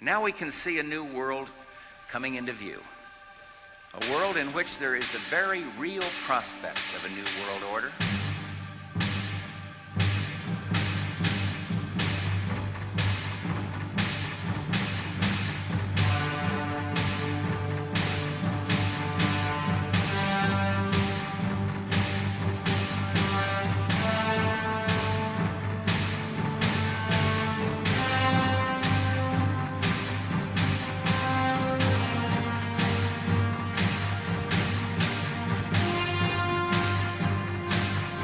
Now we can see a new world coming into view. A world in which there is the very real prospect of a new world order.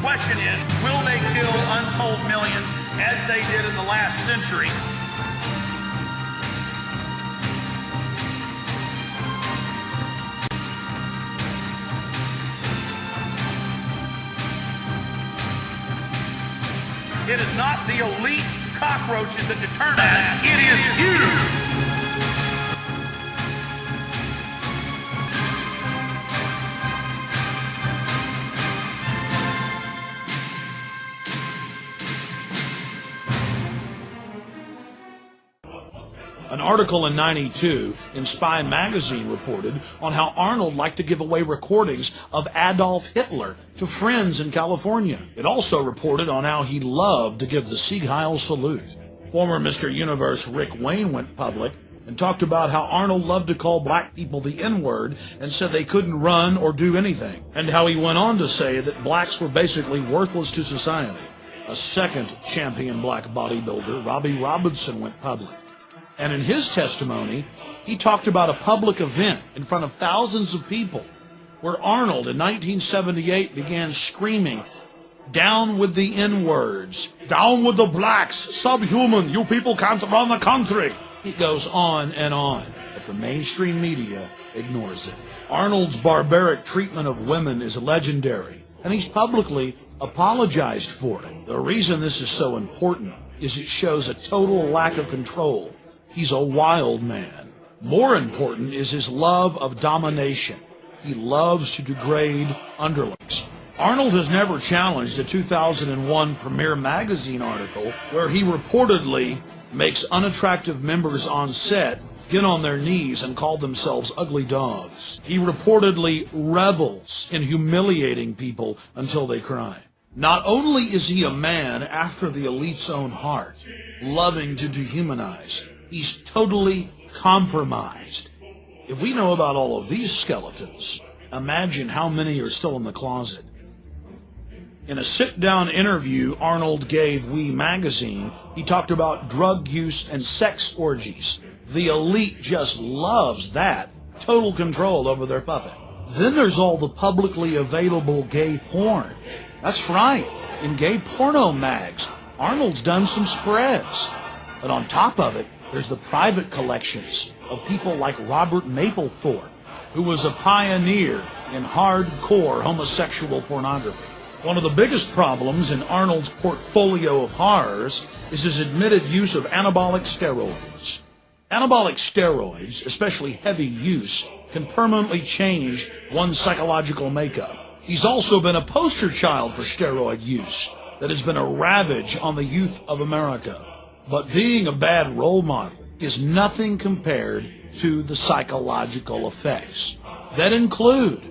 Question is, will they kill untold millions as they did in the last century? It is not the elite cockroaches that determine that. It is you. An article in '92 in Spy magazine reported on how Arnold liked to give away recordings of Adolf Hitler to friends in California. It also reported on how he loved to give the Sieg Heil salute. Former Mr. Universe Rick Wayne went public and talked about how Arnold loved to call black people the N-word and said they couldn't run or do anything, and how he went on to say that blacks were basically worthless to society. A second champion black bodybuilder, Robbie Robinson, went public. And in his testimony, he talked about a public event in front of thousands of people where Arnold in 1978 began screaming, "Down with the N-words, down with the blacks, subhuman, you people can't run the country." It goes on, but the mainstream media ignores it. Arnold's barbaric treatment of women is legendary, and he's publicly apologized for it. The reason this is so important is it shows a total lack of control. He's a wild man. More important is his love of domination. He loves to degrade underlings. Arnold has never challenged a 2001 Premiere magazine article where he reportedly makes unattractive members on set get on their knees and call themselves ugly dogs. He reportedly revels in humiliating people until they cry. Not only is he a man after the elite's own heart, loving to dehumanize, he's totally compromised. If we know about all of these skeletons, imagine how many are still in the closet. In a sit-down interview Arnold gave We magazine, he talked about drug use and sex orgies. The elite just loves that. Total control over their puppet. Then there's all the publicly available gay porn. That's right. In gay porno mags, Arnold's done some spreads. But on top of it, there's the private collections of people like Robert Mapplethorpe, who was a pioneer in hardcore homosexual pornography. One of the biggest problems in Arnold's portfolio of horrors is his admitted use of anabolic steroids. Anabolic steroids, especially heavy use, can permanently change one's psychological makeup. He's also been a poster child for steroid use that has been a ravage on the youth of America. But being a bad role model is nothing compared to the psychological effects that include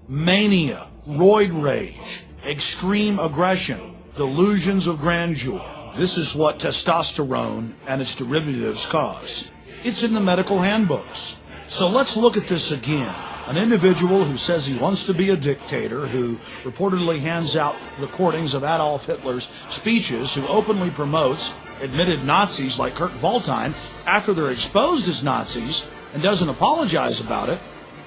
mania, roid rage, extreme aggression, delusions of grandeur. This is what testosterone and its derivatives cause. It's in the medical handbooks. So let's look at this again. An individual who says he wants to be a dictator, who reportedly hands out recordings of Adolf Hitler's speeches, who openly promotes admitted Nazis like Kurt Waldheim after they're exposed as Nazis and doesn't apologize about it,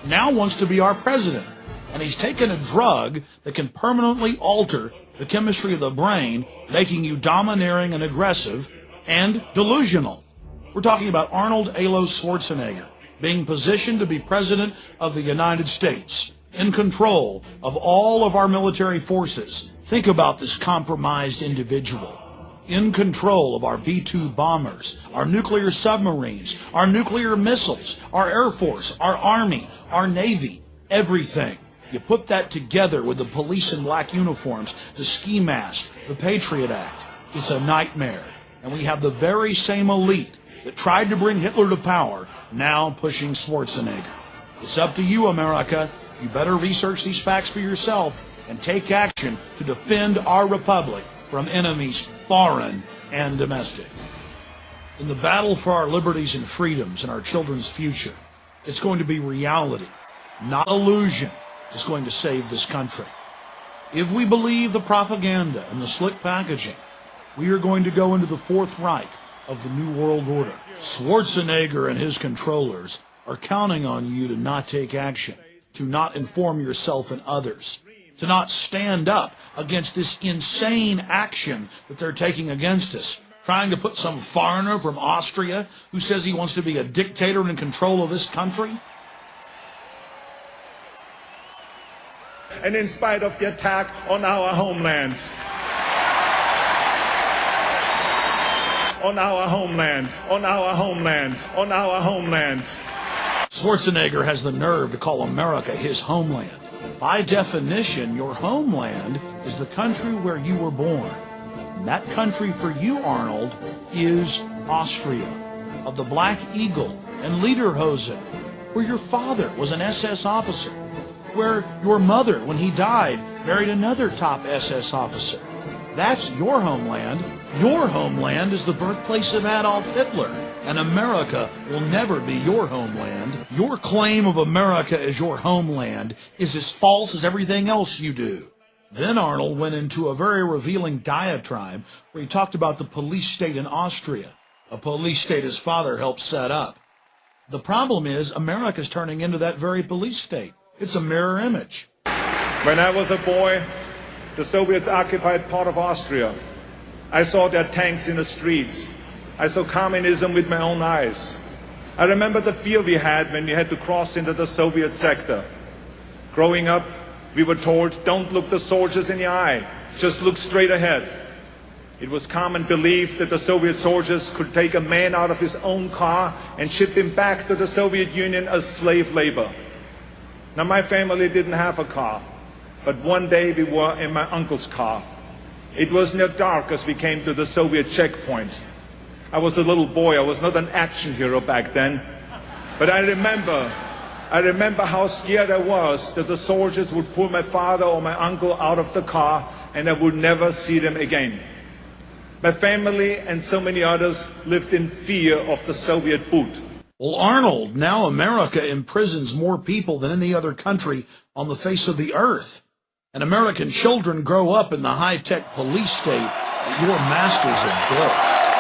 now wants to be our president. And he's taken a drug that can permanently alter the chemistry of the brain, making you domineering and aggressive and delusional. We're talking about Arnold Schwarzenegger being positioned to be president of the United States, in control of all of our military forces. Think about this compromised individual. In control of our B-2 bombers, our nuclear submarines, our nuclear missiles, our Air Force, our Army, our Navy, everything. You put that together with the police in black uniforms, the ski mask, the Patriot Act. It's a nightmare. And we have the very same elite that tried to bring Hitler to power, now pushing Schwarzenegger. It's up to you, America. You better research these facts for yourself and take action to defend our republic from enemies foreign and domestic. In the battle for our liberties and freedoms and our children's future, it's going to be reality, not illusion, that's going to save this country. If we believe the propaganda and the slick packaging, we are going to go into the Fourth Reich of the New World Order. Schwarzenegger and his controllers are counting on you to not take action, to not inform yourself and others, to not stand up against this insane action that they're taking against us, trying to put some foreigner from Austria who says he wants to be a dictator and in control of this country. And in spite of the attack on our homeland, Schwarzenegger has the nerve to call America his homeland. By definition, your homeland is the country where you were born. And that country for you, Arnold, is Austria, of the Black Eagle and Lederhosen, where your father was an SS officer, where your mother, when he died, married another top SS officer. That's your homeland. Your homeland is the birthplace of Adolf Hitler, and America will never be your homeland. Your claim of America as your homeland is as false as everything else you do. Then Arnold went into a very revealing diatribe where he talked about the police state in Austria, a police state his father helped set up. The problem is America's turning into that very police state. It's a mirror image. when I was a boy, the Soviets occupied part of Austria. I saw their tanks in the streets. I saw communism with my own eyes. I remember the fear we had when we had to cross into the Soviet sector. Growing up, we were told, don't look the soldiers in the eye, just look straight ahead. It was common belief that the Soviet soldiers could take a man out of his own car and ship him back to the Soviet Union as slave labor. Now, my family didn't have a car, but one day we were in my uncle's car. It was near dark as we came to the Soviet checkpoint. I was a little boy. I was not an action hero back then. But I remember how scared I was that the soldiers would pull my father or my uncle out of the car and I would never see them again. My family and so many others lived in fear of the Soviet boot. Well, Arnold, now America imprisons more people than any other country on the face of the earth. And American children grow up in the high-tech police state that your masters have built.